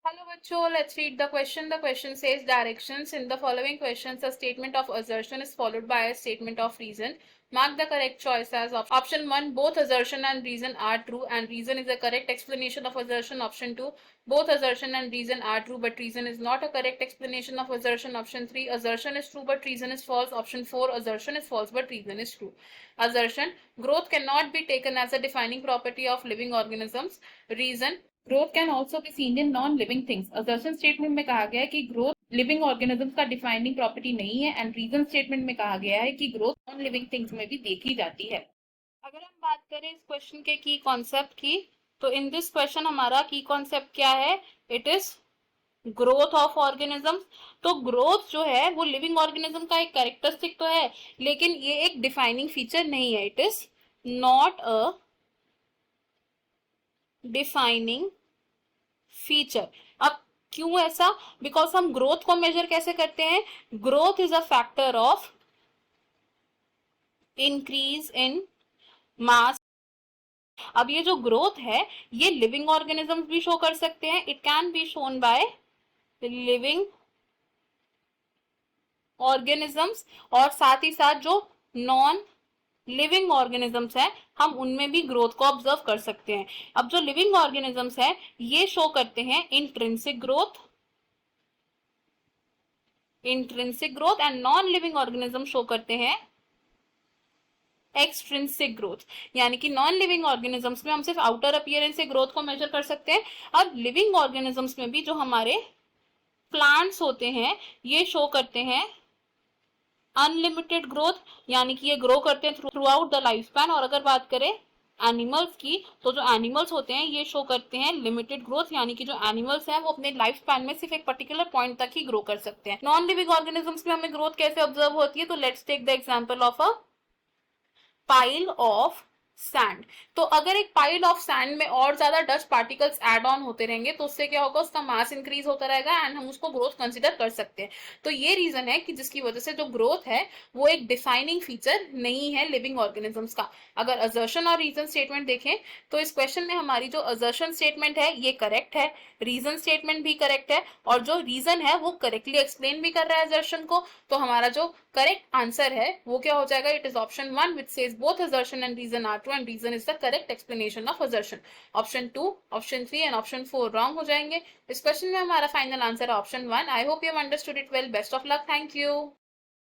Hello bachcho, let's read the question. The question says directions. In the following questions, a statement of assertion is followed by a statement of reason. Mark the correct choice as option 1, both assertion and reason are true and reason is a correct explanation of assertion. Option 2, both assertion and reason are true but reason is not a correct explanation of assertion. Option 3, assertion is true but reason is false. Option 4, assertion is false but reason is true. Assertion, growth cannot be taken as a defining property of living organisms. Reason, growth can also be seen in non living things. Assertion statement में कहा गया है कि growth living organisms का defining property नहीं है and reason statement में कहा गया है कि ग्रोथ नॉन लिविंग थिंग्स में भी देखी जाती है। अगर हम बात करें इस क्वेश्चन के की कॉन्सेप्ट की, तो इन दिस क्वेश्चन हमारा की कॉन्सेप्ट क्या है? It is growth of organism. तो ग्रोथ जो है वो लिविंग ऑर्गेनिज्म का एक कैरेक्टरिस्टिक तो है, लेकिन ये एक डिफाइनिंग फीचर नहीं है। It is not a defining feature. अब क्यों ऐसा? बिकॉज हम ग्रोथ को मेजर कैसे करते हैं? Growth is a factor of increase in mass. अब ये जो ग्रोथ है ये लिविंग ऑर्गेनिजम्स भी शो कर सकते हैं। It can be shown by living organisms, और साथ ही साथ जो नॉन लिविंग ऑर्गेनिजम्स है हम उनमें भी ग्रोथ को ऑब्जर्व कर सकते हैं। अब जो लिविंग ऑर्गेनिजम्स है ये शो करते हैं intrinsic growth, intrinsic growth, and non living organism show करते हैं एक्सट्रिंसिक ग्रोथ। यानी कि नॉन लिविंग ऑर्गेनिजम्स में हम सिर्फ आउटर अपीयरेंस से ग्रोथ को मेजर कर सकते हैं। अब लिविंग ऑर्गेनिजम्स में भी जो हमारे प्लांट्स होते हैं ये शो करते हैं अनलिमिटेड ग्रोथ, यानी कि ये ग्रो करते हैं through out the life span. और अगर बात करें एनिमल्स की, तो जो एनिमल्स होते हैं ये शो करते हैं लिमिटेड ग्रोथ, यानी कि जो एनिमल्स हैं वो अपने लाइफ स्पैन में सिर्फ एक पर्टिकुलर पॉइंट तक ही ग्रो कर सकते हैं। नॉन लिविंग ऑर्गेनिजम्स में हमें ग्रोथ कैसे ऑब्जर्व होती है? तो let's take the example of a pile of sand. तो अगर एक पाइल ऑफ सैंड में और ज्यादा डस्ट पार्टिकल्स ऐड ऑन होते रहेंगे तो उससे क्या होगा? उसका मास इंक्रीज होता रहेगा एंड हम उसको ग्रोथ कंसिडर कर सकते हैं। तो ये रीजन है कि जिसकी वजह से जो ग्रोथ है वो एक डिफाइनिंग फीचर नहीं है लिविंग ऑर्गेनिजम्स का। अगर असर्शन और रीजन स्टेटमेंट देखें तो इस क्वेश्चन में हमारी जो असर्शन स्टेटमेंट है ये करेक्ट है, रीजन स्टेटमेंट भी करेक्ट है, और जो रीजन है वो करेक्टली एक्सप्लेन भी कर रहा है असर्शन को। तो हमारा जो करेक्ट आंसर है वो क्या हो जाएगा? It is option 1 which says both assertion and reason are true and reason is the correct explanation of assertion. Option 2, option 3 and option 4 wrong हो जाएंगे। इस क्वेश्चन में हमारा फाइनल आंसर है option 1। I hope you have understood it well. Best of luck. Thank you.